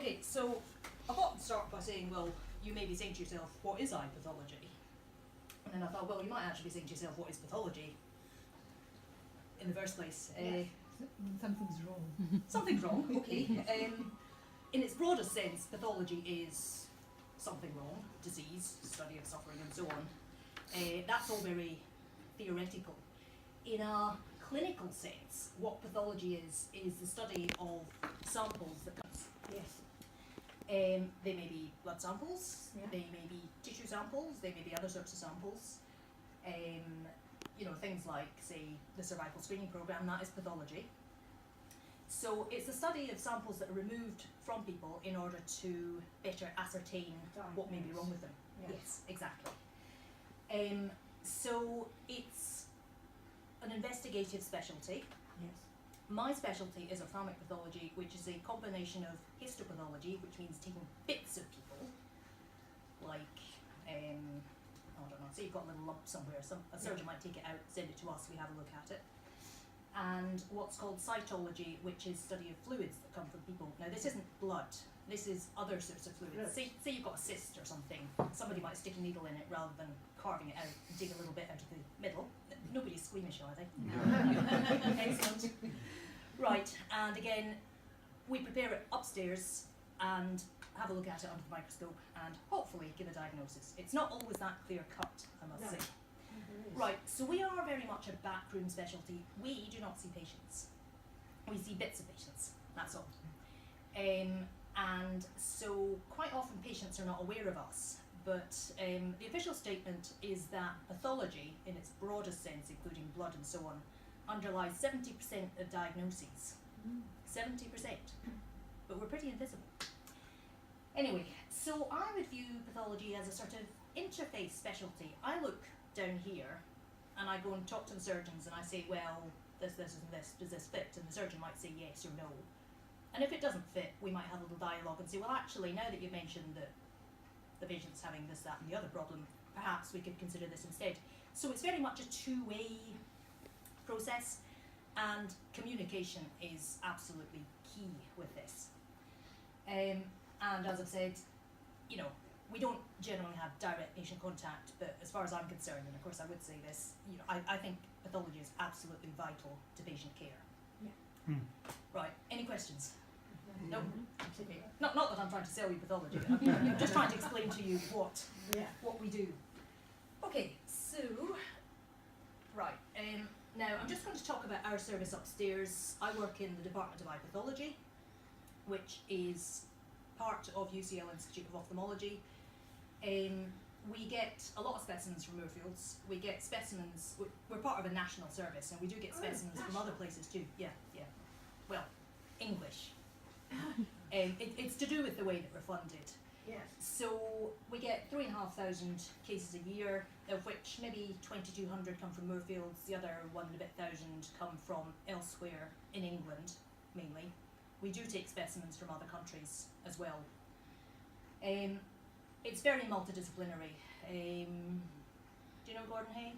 Okay, so I thought I'd start by saying, well, you may be saying to yourself, what is eye pathology? And then I thought, well, you might actually be saying to yourself, what is pathology in the first place? Something's wrong. Something's wrong, okay. In its broadest sense, pathology is something wrong, disease, study of suffering and so on. That's all very theoretical. In a clinical sense, what pathology is the study of samples that comes. Yes. They may be blood samples, Yeah. they may be tissue samples, they may be other sorts of samples. Things like, say, the cervical screening program, that is pathology. So it's the study of samples that are removed from people in order to better ascertain what may be wrong with them. Yes, exactly. So it's an investigative specialty. Yes. My specialty is ophthalmic pathology, which is a combination of histopathology, which means taking bits of people, like, I don't know, say you've got a little lump somewhere, a surgeon might take it out, send it to us, we have a look at it. And what's called cytology, which is study of fluids that come from people. Now this isn't blood, this is other sorts of fluids. Say you've got a cyst or something, somebody might stick a needle in it rather than carving it out and dig a little bit out of the middle. Nobody's squeamish, are they? No. Excellent. Right, and again, we prepare it upstairs and have a look at it under the microscope and hopefully give a diagnosis. It's not always that clear cut, I must say. Right, so we are very much a backroom specialty. We do not see patients. We see bits of patients, that's all. And so quite often patients are not aware of us, but the official statement is that pathology, in its broadest sense, including blood and so on, underlies 70% of diagnoses. 70%. But we're pretty invisible. Anyway, so I would view pathology as a sort of interface specialty. I look down here and I go and talk to the surgeons and I say, well, this and this, does this fit? And the surgeon might say yes or no. And if it doesn't fit, we might have a little dialogue and say, well, actually, now that you've mentioned that the patient's having this, that and the other problem, perhaps we could consider this instead. So it's very much a two-way process, and communication is absolutely key with this. And as I've said, we don't generally have direct patient contact, but as far as I'm concerned, and of course I would say this, I think pathology is absolutely vital to patient care. Yeah. Right, any questions? No? Okay. Not that I'm trying to sell you pathology, I'm just trying to explain to you what we do. Okay, so, right, now I'm just going to talk about our service upstairs. I work in the Department of Eye Pathology, which is part of UCL Institute of Ophthalmology. We get a lot of specimens from Moorfields. We get specimens, we're part of a national service, and we do get specimens from other places too. Yeah. Well, English. It's to do with the way that we're funded. Yes. So we get 3,500 cases a year, of which maybe 2,200 come from Moorfields, the other 1,000 come from elsewhere in England, mainly. We do take specimens from other countries as well. It's very multidisciplinary. Do you know Gordon Hay?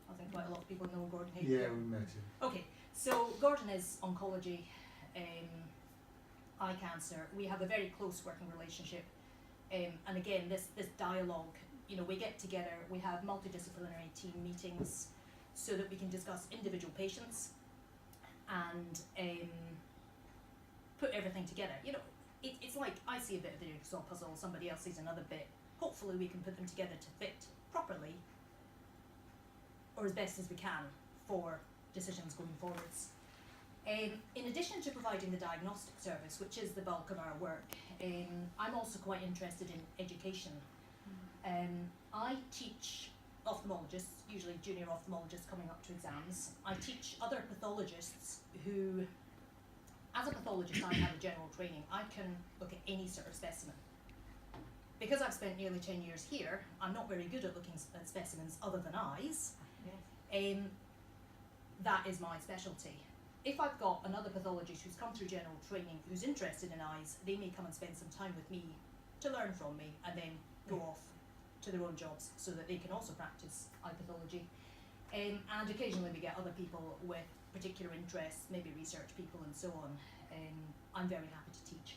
I think quite a lot of people know Gordon Hay. Yeah, we met him. Okay, so Gordon is oncology, eye cancer. We have a very close working relationship. And again, this dialogue, we get together, we have multidisciplinary team meetings so that we can discuss individual patients and put everything together. It's like I see a bit of the jigsaw puzzle, somebody else sees another bit. Hopefully we can put them together to fit properly, or as best as we can, for decisions going forwards. In addition to providing the diagnostic service, which is the bulk of our work, I'm also quite interested in education. I teach ophthalmologists, usually junior ophthalmologists coming up to exams. I teach other pathologists who, as a pathologist, I have a general training. I can look at any sort of specimen. Because I've spent nearly 10 years here, I'm not very good at looking at specimens other than eyes. Yes. That is my specialty. If I've got another pathologist who's come through general training, who's interested in eyes, they may come and spend some time with me to learn from me and then go off to their own jobs so that they can also practice eye pathology. And occasionally we get other people with particular interests, maybe research people and so on. I'm very happy to teach.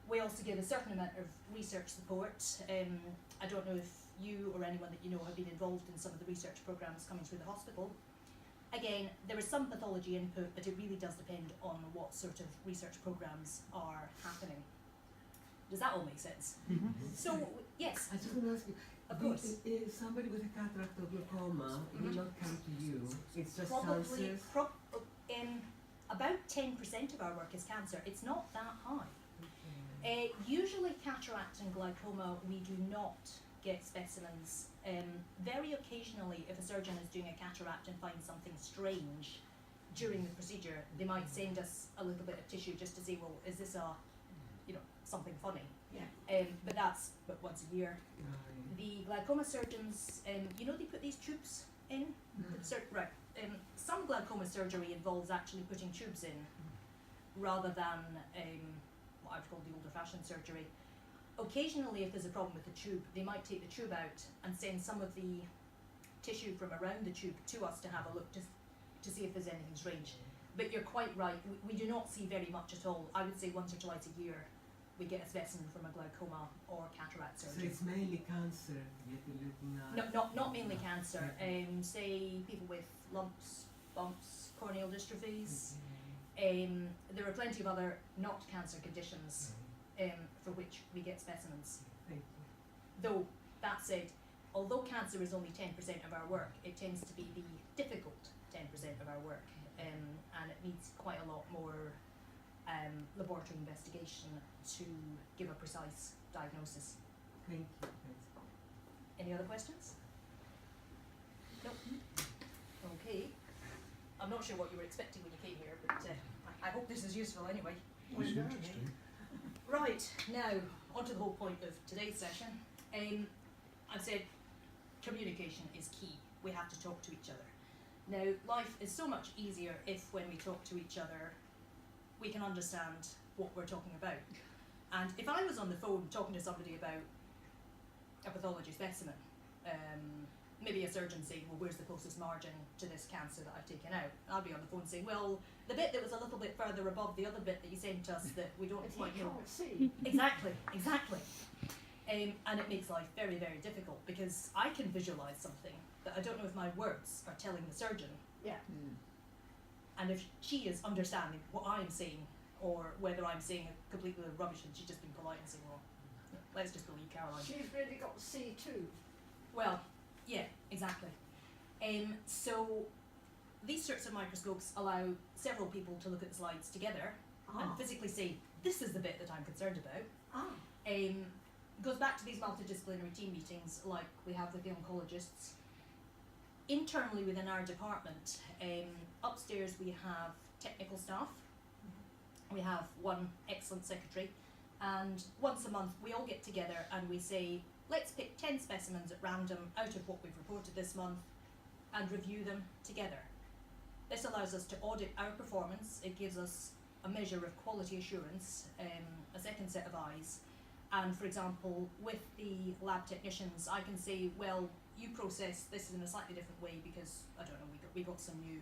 We also give a certain amount of research support. I don't know if you or anyone that you know have been involved in some of the research programs coming through the hospital. Again, there is some pathology input, but it really does depend on what sort of research programs are happening. Does that all make sense? So, yes, I just want to ask you, of course. If somebody with a cataract or glaucoma will not come to you, it's just Probably, cancers? about 10% of our work is cancer. It's not that high. Usually cataract and glaucoma, we do not get specimens. Very occasionally, if a surgeon is doing a cataract and finds something strange during the procedure, they might send us a little bit of tissue just to say, well, is this something funny? Yeah. But that's once a year. Right. The glaucoma surgeons, they put these tubes in. Right. Some glaucoma surgery involves actually putting tubes in rather than what I would call the older-fashioned surgery. Occasionally, if there's a problem with the tube, they might take the tube out and send some of the tissue from around the tube to us to have a look to see if there's anything strange. But you're quite right, we do not see very much at all. I would say once or twice a year we get a specimen from a glaucoma or cataract So surgeon. it's mainly cancer that you're looking at? No, not mainly cancer. Say people with lumps, bumps, corneal dystrophies. There are plenty of other not cancer conditions for which we get specimens. Thank you. Though, that said, although cancer is only 10% of our work, it tends to be the difficult 10% of our work, and it needs quite a lot more laboratory investigation to give a precise diagnosis. Thank you. Thanks. Any other questions? No? Okay. I'm not sure what you were expecting when you came here, but I hope this is useful anyway. It's interesting. Right, now, on to the whole point of today's session. I've said communication is key. We have to talk to each other. Now, life is so much easier if when we talk to each other, we can understand what we're talking about. And if I was on the phone talking to somebody about a pathology specimen, maybe a surgeon saying, well, where's the closest margin to this cancer that I've taken out? And I'll be on the phone saying, well, the bit that was a little bit further above the other bit that you sent us that we don't If quite you know. can't see. Exactly. And it makes life very, very difficult because I can visualise something, but I don't know if my words are telling the surgeon, Yeah. and if she is understanding what I'm saying, or whether I'm saying a complete load of rubbish and she's just been polite and saying, well, let's just believe Caroline. She's really got to see too. Well, yeah, exactly. So these sorts of microscopes allow several people to look at the slides together and physically say, this is the bit that I'm concerned about. Goes back to these multidisciplinary team meetings like we have with the oncologists. Internally within our department, upstairs we have technical staff. We have one excellent secretary, and once a month we all get together and we say, let's pick 10 specimens at random out of what we've reported this month and review them together. This allows us to audit our performance. It gives us a measure of quality assurance, a second set of eyes. And for example, with the lab technicians, I can say, well, you process this in a slightly different way because, I don't know, we got some new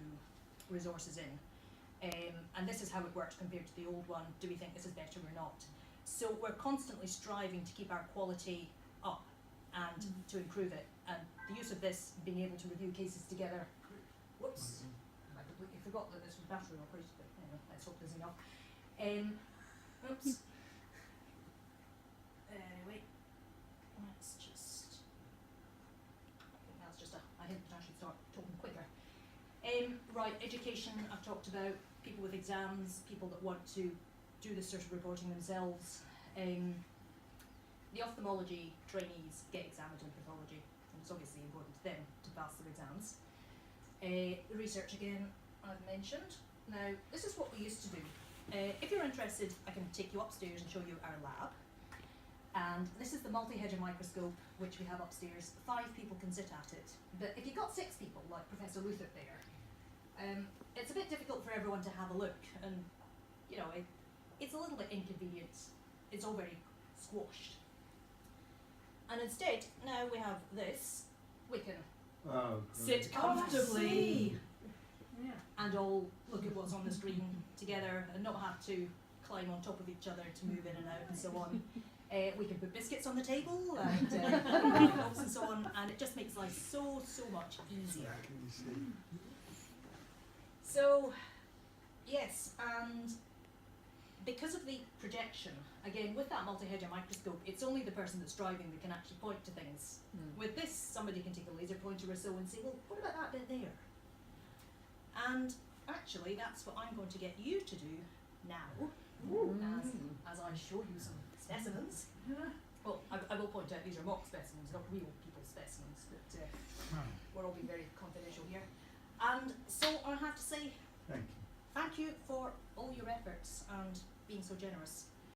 resources in. And this is how it works compared to the old one. Do we think this is better or not? So we're constantly striving to keep our quality up and to improve it. And the use of this, being able to review cases together. Whoops, I completely forgot that this was battery operated, but anyway, let's hope there's enough. Oops. Anyway, let's just, I think that's just a hint that I should start talking quicker. Right, education I've talked about, people with exams, people that want to do this sort of reporting themselves. The ophthalmology trainees get examined in pathology, and it's obviously important to them to pass their exams. The research again, I've mentioned. Now, this is what we used to do. If you're interested, I can take you upstairs and show you our lab. And this is the multi-hedger microscope, which we have upstairs. 5 people can sit at it. But if you've got 6 people, like Professor Luther there, it's a bit difficult for everyone to have a look. And, it's a little bit inconvenient. It's all very squashed. And instead, now we have this. We can sit comfortably Yeah. and all look at what's on the screen together and not have to climb on top of each other to move in and out and so on. We can put biscuits on the table and envelopes and so on, and it just makes life so much easier. So, yes, and because of the projection, again, with that multi-header microscope, it's only the person that's driving that can actually point to things. With this, somebody can take a laser pointer or so and say, well, what about that bit there? And actually, that's what I'm going to get you to do now, as I show you some specimens. Well, I will point out these are mock specimens, not real people's specimens, but we're all being very confidential here. And so I have to say, Thank you. thank you for all your efforts and being so generous.